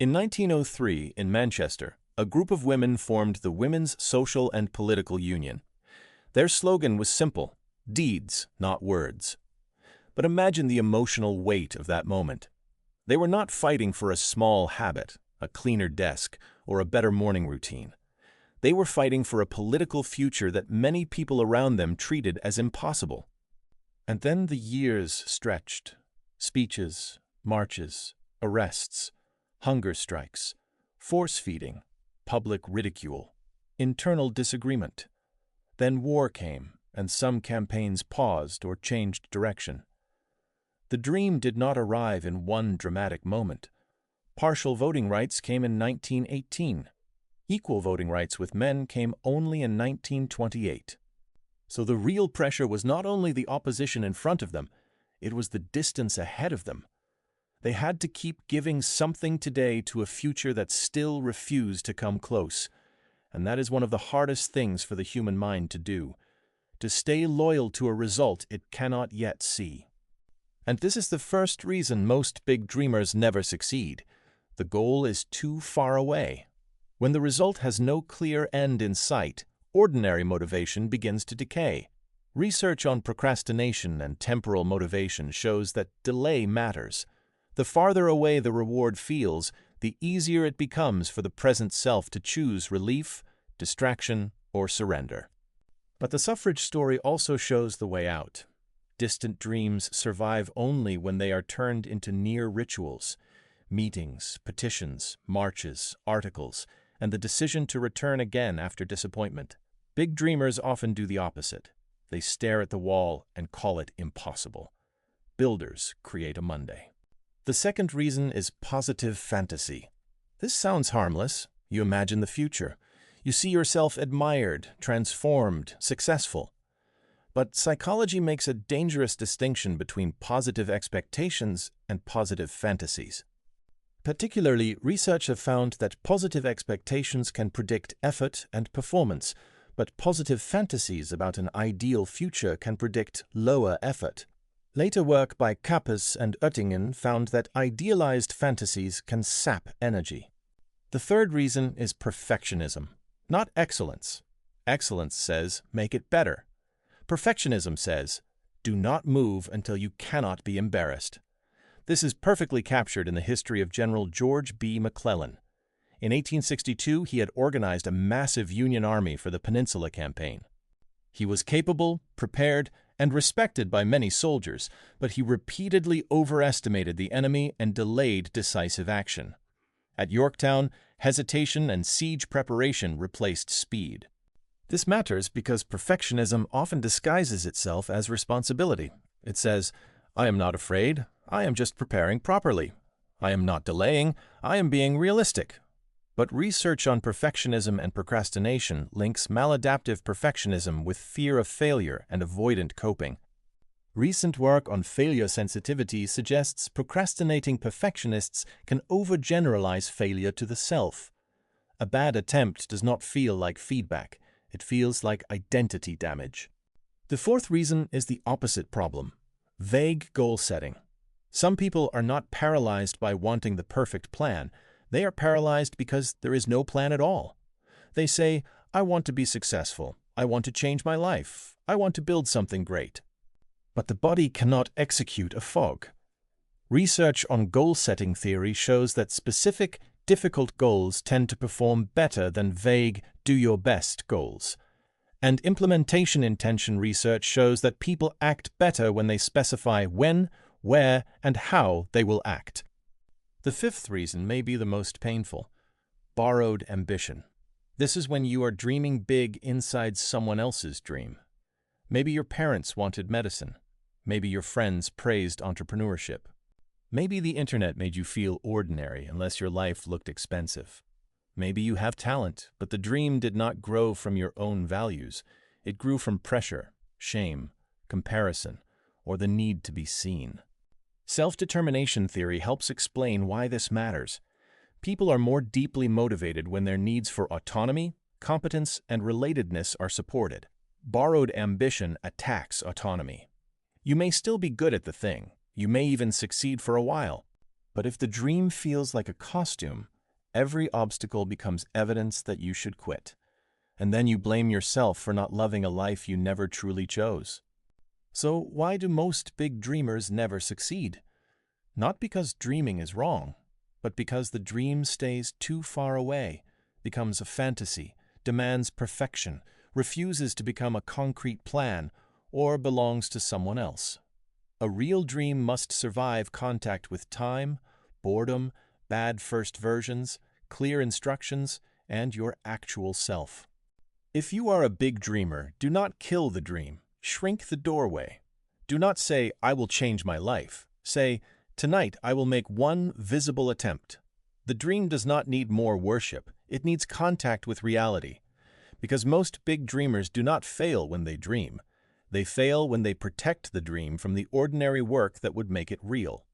In 1903, in Manchester, a group of women formed the Women's Social and Political Union. Their slogan was simple: deeds, not words. But imagine the emotional weight of that moment. They were not fighting for a small habit, a cleaner desk, or a better morning routine. They were fighting for a political future that many people around them treated as impossible. And then the years stretched. Speeches, marches, arrests, hunger strikes, force-feeding, public ridicule, internal disagreement. Then war came, and some campaigns paused or changed direction. The dream did not arrive in one dramatic moment. Partial voting rights came in 1918. Equal voting rights with men came only in 1928. So the real pressure was not only the opposition in front of them, it was the distance ahead of them. They had to keep giving something today to a future that still refused to come close. And that is one of the hardest things for the human mind to do, to stay loyal to a result it cannot yet see. And this is the first reason most big dreamers never succeed. The goal is too far away. When the result has no clear end in sight, ordinary motivation begins to decay. Research on procrastination and temporal motivation shows that delay matters. The farther away the reward feels, the easier it becomes for the present self to choose relief, distraction, or surrender. But the suffrage story also shows the way out. Distant dreams survive only when they are turned into near rituals. Meetings, petitions, marches, articles, and the decision to return again after disappointment. Big dreamers often do the opposite. They stare at the wall and call it impossible. Builders create a Monday. The second reason is positive fantasy. This sounds harmless. You imagine the future. You see yourself admired, transformed, successful. But psychology makes a dangerous distinction between positive expectations and positive fantasies. Particularly, research have found that positive expectations can predict effort and performance, but positive fantasies about an ideal future can predict lower effort. Later work by Kappes and Oettingen found that idealized fantasies can sap energy. The third reason is perfectionism, not excellence. Excellence says, make it better. Perfectionism says, do not move until you cannot be embarrassed. This is perfectly captured in the history of General George B. McClellan. In 1862, he had organized a massive Union army for the Peninsula Campaign. He was capable, prepared, and respected by many soldiers, but he repeatedly overestimated the enemy and delayed decisive action. At Yorktown, hesitation and siege preparation replaced speed. This matters because perfectionism often disguises itself as responsibility. It says, I am not afraid, I am just preparing properly. I am not delaying, I am being realistic. But research on perfectionism and procrastination links maladaptive perfectionism with fear of failure and avoidant coping. Recent work on failure sensitivity suggests procrastinating perfectionists can overgeneralize failure to the self. A bad attempt does not feel like feedback. It feels like identity damage. The fourth reason is the opposite problem: vague goal setting. Some people are not paralyzed by wanting the perfect plan. They are paralyzed because there is no plan at all. They say, I want to be successful. I want to change my life. I want to build something great. But the body cannot execute a fog. Research on goal-setting theory shows that specific, difficult goals tend to perform better than vague, do-your-best goals. And implementation intention research shows that people act better when they specify when, where, and how they will act. The fifth reason may be the most painful: borrowed ambition. This is when you are dreaming big inside someone else's dream. Maybe your parents wanted medicine. Maybe your friends praised entrepreneurship. Maybe the internet made you feel ordinary unless your life looked expensive. Maybe you have talent, but the dream did not grow from your own values. It grew from pressure, shame, comparison, or the need to be seen. Self-determination theory helps explain why this matters. People are more deeply motivated when their needs for autonomy, competence, and relatedness are supported. Borrowed ambition attacks autonomy. You may still be good at the thing. You may even succeed for a while. But if the dream feels like a costume, every obstacle becomes evidence that you should quit. And then you blame yourself for not loving a life you never truly chose. So why do most big dreamers never succeed? Not because dreaming is wrong, but because the dream stays too far away, becomes a fantasy, demands perfection, refuses to become a concrete plan, or belongs to someone else. A real dream must survive contact with time, boredom, bad first versions, clear instructions, and your actual self. If you are a big dreamer, do not kill the dream. Shrink the doorway. Do not say, "I will change my life." Say, "Tonight I will make one visible attempt." The dream does not need more worship. It needs contact with reality. Because most big dreamers do not fail when they dream. They fail when they protect the dream from the ordinary work that would make it real.